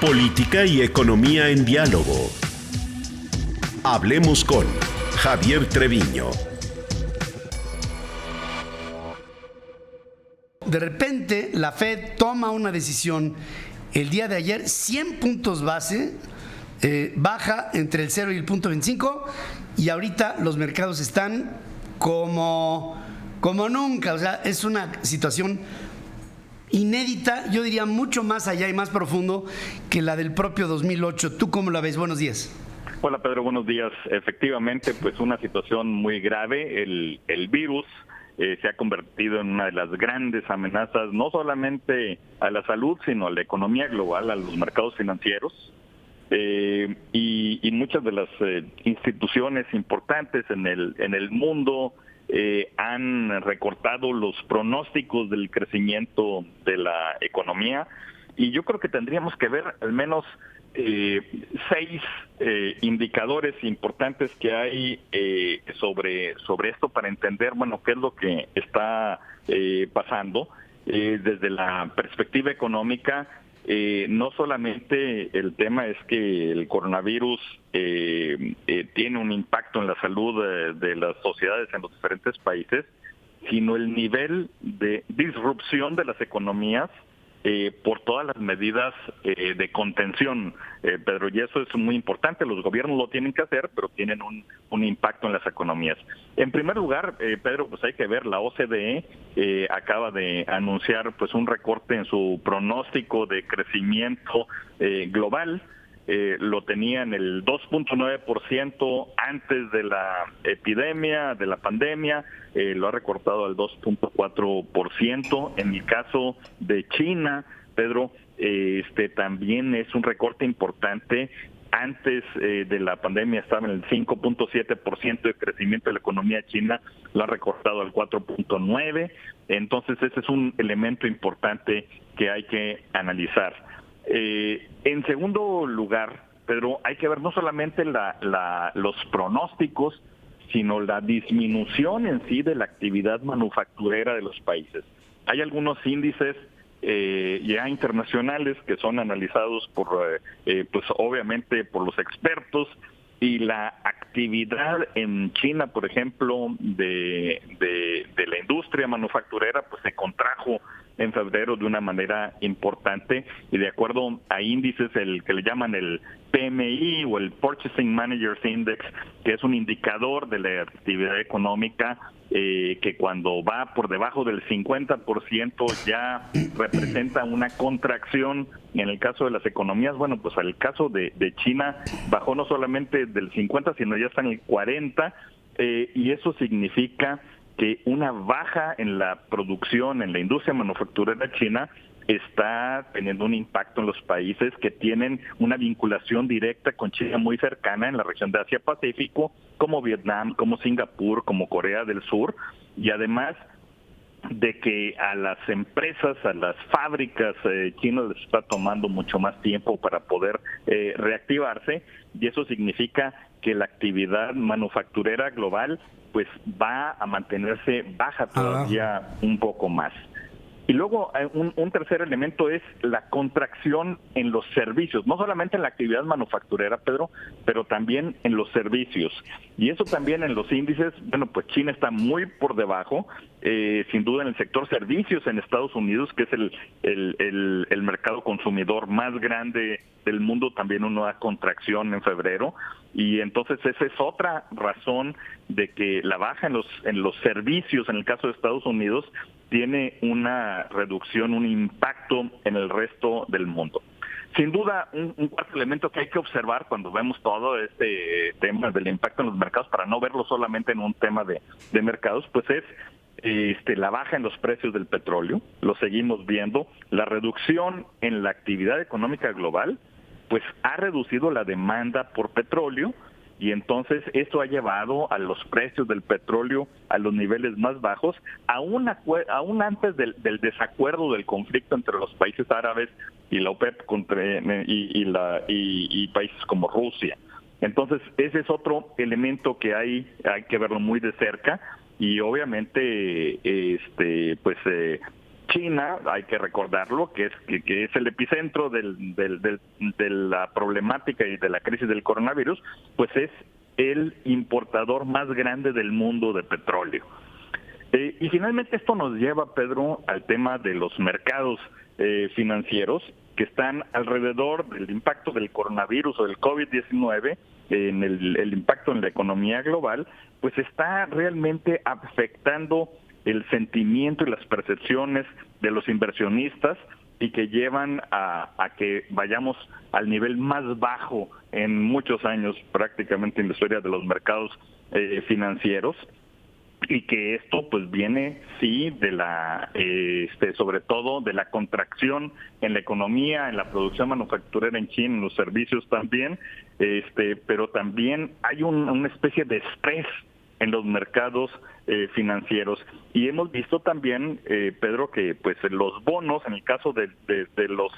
Política y economía en diálogo. Hablemos con Javier Treviño. De repente, la Fed toma una decisión el día de ayer, 100 puntos base, baja entre el 0 y el 0.25, y ahorita los mercados están como nunca. O sea, es una situación inédita, yo diría mucho más allá y más profundo que la del propio 2008. ¿Tú cómo la ves? Buenos días. Hola Pedro, buenos días. Efectivamente, pues una situación muy grave. El virus se ha convertido en una de las grandes amenazas, no solamente a la salud, sino a la economía global, a los mercados financieros. Y muchas de las instituciones importantes en el mundo han recortado los pronósticos del crecimiento de la economía, y yo creo que tendríamos que ver al menos 6 indicadores importantes que hay sobre esto para entender, bueno, qué es lo que está pasando. Desde la perspectiva económica, no solamente el tema es que el coronavirus tiene un impacto en la salud de las sociedades en los diferentes países, sino el nivel de disrupción de las economías por todas las medidas de contención, Pedro, y eso es muy importante. Los gobiernos lo tienen que hacer, pero tienen un impacto en las economías. En primer lugar, Pedro, pues hay que ver, la OCDE acaba de anunciar pues un recorte en su pronóstico de crecimiento global. Lo tenía en el 2.9% antes de la epidemia, de la pandemia, lo ha recortado al 2.4%. En el caso de China, Pedro, también es un recorte importante. Antes de la pandemia estaba en el 5.7% de crecimiento de la economía china, lo ha recortado al 4.9%. Entonces ese es un elemento importante que hay que analizar. En segundo lugar, Pedro, hay que ver no solamente los pronósticos, sino la disminución en sí de la actividad manufacturera de los países. Hay algunos índices ya internacionales que son analizados pues obviamente por los expertos, y la actividad en China, por ejemplo, de la industria manufacturera, pues se contrajo en febrero de una manera importante, y de acuerdo a índices, el que le llaman el PMI o el Purchasing Managers Index, que es un indicador de la actividad económica, que cuando va por debajo del 50% ya representa una contracción. En el caso de las economías, bueno, pues el caso de China bajó no solamente del 50, sino ya está en el 40, y eso significa que una baja en la producción, en la industria manufacturera china, está teniendo un impacto en los países que tienen una vinculación directa con China muy cercana en la región de Asia-Pacífico, como Vietnam, como Singapur, como Corea del Sur, y además de que a las empresas, a las fábricas chinas les está tomando mucho más tiempo para poder reactivarse, y eso significa que la actividad manufacturera global pues va a mantenerse baja todavía un poco más. Y luego un tercer elemento es la contracción en los servicios, no solamente en la actividad manufacturera, Pedro, pero también en los servicios. Y eso también en los índices, bueno, pues China está muy por debajo, sin duda en el sector servicios en Estados Unidos, que es el mercado consumidor más grande del mundo, también una contracción en febrero. Y entonces esa es otra razón de que la baja en los servicios, en el caso de Estados Unidos, tiene una reducción, un impacto en el resto del mundo. Sin duda, un cuarto elemento que hay que observar cuando vemos todo este tema del impacto en los mercados, para no verlo solamente en un tema de mercados, pues es la baja en los precios del petróleo. Lo seguimos viendo. La reducción en la actividad económica global pues ha reducido la demanda por petróleo, y entonces esto ha llevado a los precios del petróleo a los niveles más bajos, aún antes del desacuerdo del conflicto entre los países árabes y la OPEP y países como Rusia. Entonces ese es otro elemento que hay que verlo muy de cerca, y obviamente China, hay que recordarlo, que es el epicentro de la problemática y de la crisis del coronavirus, pues es el importador más grande del mundo de petróleo. Y finalmente esto nos lleva, Pedro, al tema de los mercados financieros que están alrededor del impacto del coronavirus o del COVID-19, en el impacto en la economía global, pues está realmente afectando el sentimiento y las percepciones de los inversionistas y que llevan a que vayamos al nivel más bajo en muchos años prácticamente en la historia de los mercados financieros, y que esto pues viene sí de la sobre todo de la contracción en la economía, en la producción manufacturera en China, en los servicios también, pero también hay una especie de estrés en los mercados financieros, y hemos visto también, Pedro, que pues los bonos, en el caso de los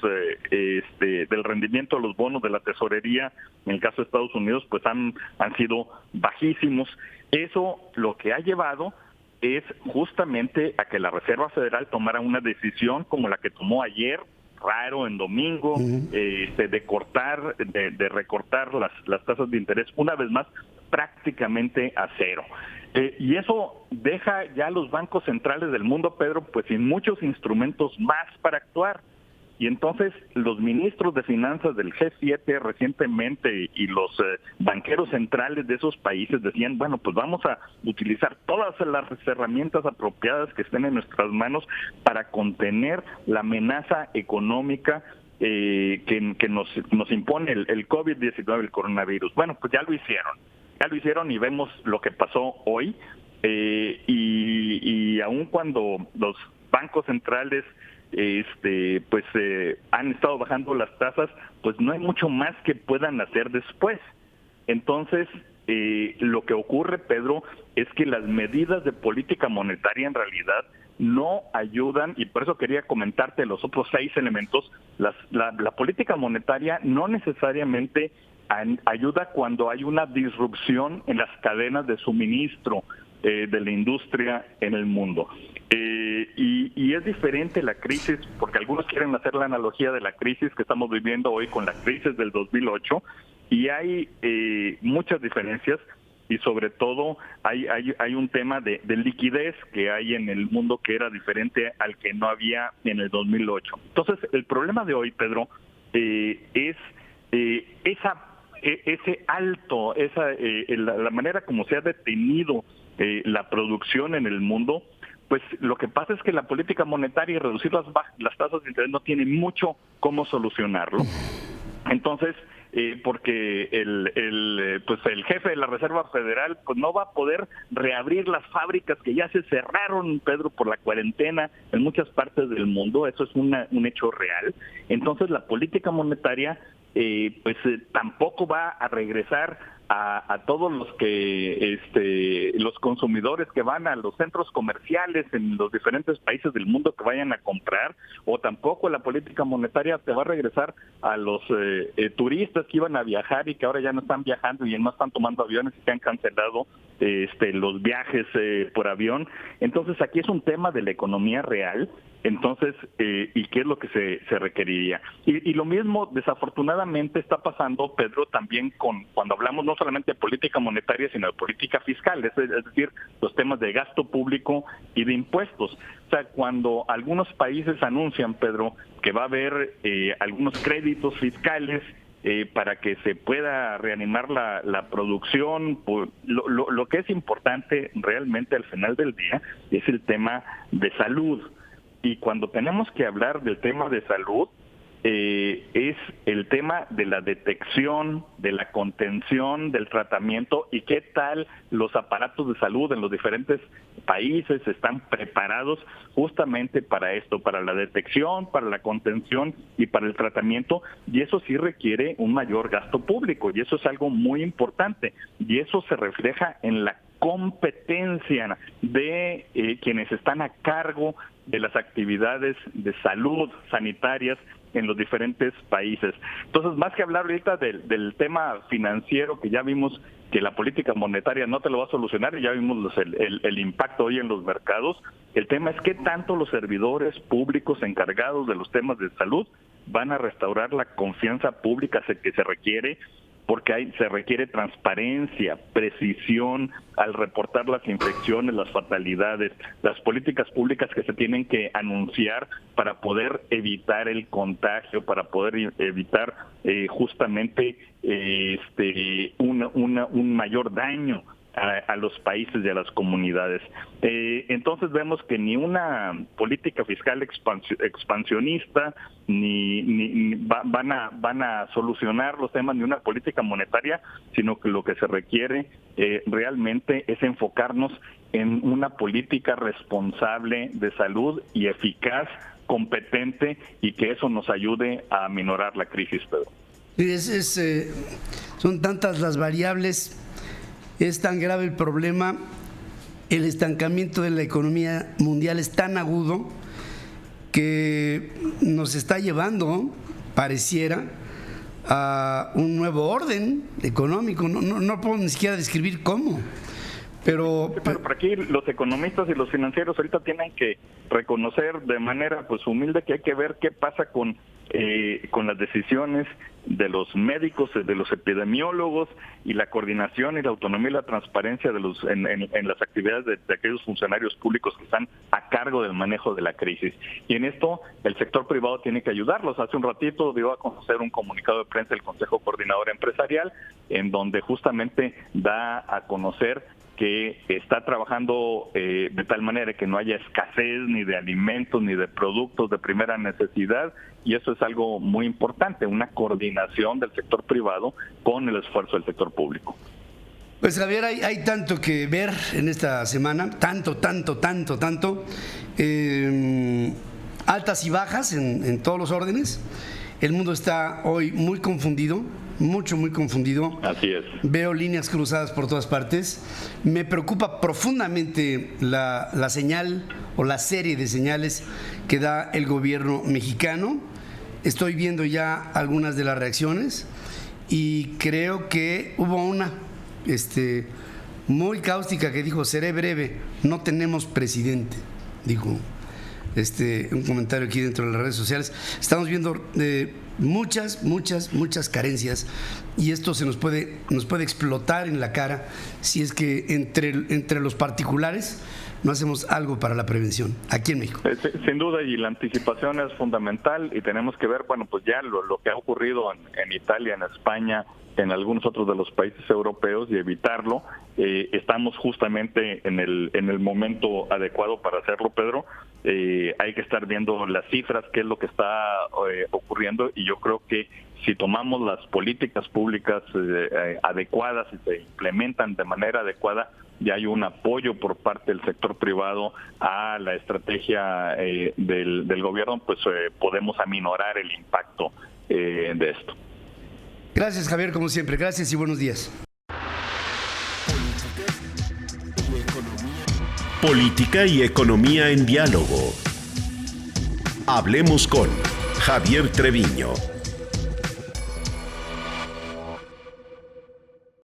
del rendimiento de los bonos de la tesorería, en el caso de Estados Unidos, pues han sido bajísimos. Eso lo que ha llevado es justamente a que la Reserva Federal tomara una decisión como la que tomó ayer, raro, en domingo, de recortar las tasas de interés una vez más prácticamente a cero. Y eso deja ya a los bancos centrales del mundo, Pedro, pues sin muchos instrumentos más para actuar. Y entonces los ministros de finanzas del G7 recientemente y los banqueros centrales de esos países decían, bueno, pues vamos a utilizar todas las herramientas apropiadas que estén en nuestras manos para contener la amenaza económica que nos impone el COVID-19, el coronavirus. Bueno, pues ya lo hicieron y vemos lo que pasó hoy, y aun cuando los bancos centrales han estado bajando las tasas, pues no hay mucho más que puedan hacer después. Entonces, lo que ocurre, Pedro, es que las medidas de política monetaria en realidad no ayudan, y por eso quería comentarte los otros 6 elementos. La política monetaria no necesariamente ayuda cuando hay una disrupción en las cadenas de suministro de la industria en el mundo. Y es diferente la crisis, porque algunos quieren hacer la analogía de la crisis que estamos viviendo hoy con la crisis del 2008, y hay muchas diferencias, y sobre todo hay un tema de liquidez que hay en el mundo que era diferente al que no había en el 2008. Entonces, el problema de hoy, Pedro, es ese alto, la manera como se ha detenido la producción en el mundo. Pues lo que pasa es que la política monetaria y reducir las tasas de interés no tiene mucho cómo solucionarlo. Entonces, porque el jefe de la Reserva Federal pues no va a poder reabrir las fábricas que ya se cerraron, Pedro, por la cuarentena en muchas partes del mundo. Eso es un hecho real. Entonces, la política monetaria tampoco va a regresar a todos los los consumidores que van a los centros comerciales en los diferentes países del mundo que vayan a comprar, o tampoco la política monetaria te va a regresar a los turistas que iban a viajar y que ahora ya no están viajando y no están tomando aviones y que han cancelado los viajes por avión. Entonces aquí es un tema de la economía real. Entonces, ¿y qué es lo que se requeriría? Y lo mismo, desafortunadamente, está pasando, Pedro, también cuando hablamos no solamente de política monetaria, sino de política fiscal, es decir, los temas de gasto público y de impuestos. O sea, cuando algunos países anuncian, Pedro, que va a haber algunos créditos fiscales para que se pueda reanimar la producción, pues, lo que es importante realmente al final del día es el tema de salud. Y cuando tenemos que hablar del tema de salud, es el tema de la detección, de la contención, del tratamiento, y qué tal los aparatos de salud en los diferentes países están preparados justamente para esto, para la detección, para la contención y para el tratamiento, y eso sí requiere un mayor gasto público, y eso es algo muy importante, y eso se refleja en la competencia de quienes están a cargo de las actividades de salud sanitarias en los diferentes países. Entonces, más que hablar ahorita del tema financiero, que ya vimos que la política monetaria no te lo va a solucionar, y ya vimos el impacto hoy en los mercados, el tema es qué tanto los servidores públicos encargados de los temas de salud van a restaurar la confianza pública que se requiere, porque se requiere transparencia, precisión al reportar las infecciones, las fatalidades, las políticas públicas que se tienen que anunciar para poder evitar el contagio, para poder evitar justamente un mayor daño a los países y a las comunidades. Entonces vemos que ni una política fiscal expansionista ni van a solucionar los temas, ni una política monetaria, sino que lo que se requiere realmente es enfocarnos en una política responsable de salud y eficaz, competente, y que eso nos ayude a aminorar la crisis, Pedro. Son tantas las variables. Es tan grave el problema, el estancamiento de la economía mundial es tan agudo que nos está llevando, pareciera, a un nuevo orden económico. No puedo ni siquiera describir cómo. Pero por aquí los economistas y los financieros ahorita tienen que reconocer de manera humilde que hay que ver qué pasa con las decisiones de los médicos, de los epidemiólogos, y la coordinación y la autonomía y la transparencia en las actividades de aquellos funcionarios públicos que están a cargo del manejo de la crisis. Y en esto el sector privado tiene que ayudarlos. Hace un ratito dio a conocer un comunicado de prensa del Consejo Coordinador Empresarial, en donde justamente da a conocer que está trabajando de tal manera que no haya escasez ni de alimentos ni de productos de primera necesidad, y eso es algo muy importante, una coordinación del sector privado con el esfuerzo del sector público. Pues Javier, hay tanto que ver en esta semana, tanto, altas y bajas en todos los órdenes. El mundo está hoy muy confundido, muy confundido. Así es. Veo líneas cruzadas por todas partes. Me preocupa profundamente la señal o la serie de señales que da el gobierno mexicano. Estoy viendo ya algunas de las reacciones y creo que hubo una muy cáustica que dijo: seré breve, no tenemos presidente, dijo un comentario aquí dentro de las redes sociales. Estamos viendo muchas carencias, y esto nos puede explotar en la cara si es que entre los particulares no hacemos algo para la prevención aquí en México. Sin duda, y la anticipación es fundamental, y tenemos que ver, pues ya lo que ha ocurrido en Italia, en España, en algunos otros de los países europeos, y evitarlo. Estamos justamente en el momento adecuado para hacerlo, Pedro. Hay que estar viendo las cifras, qué es lo que está ocurriendo, y yo creo que si tomamos las políticas públicas adecuadas y se implementan de manera adecuada, ya hay un apoyo por parte del sector privado a la estrategia del gobierno, podemos aminorar el impacto de esto. Gracias, Javier, como siempre. Gracias y buenos días. Política y economía en diálogo. Hablemos con Javier Treviño.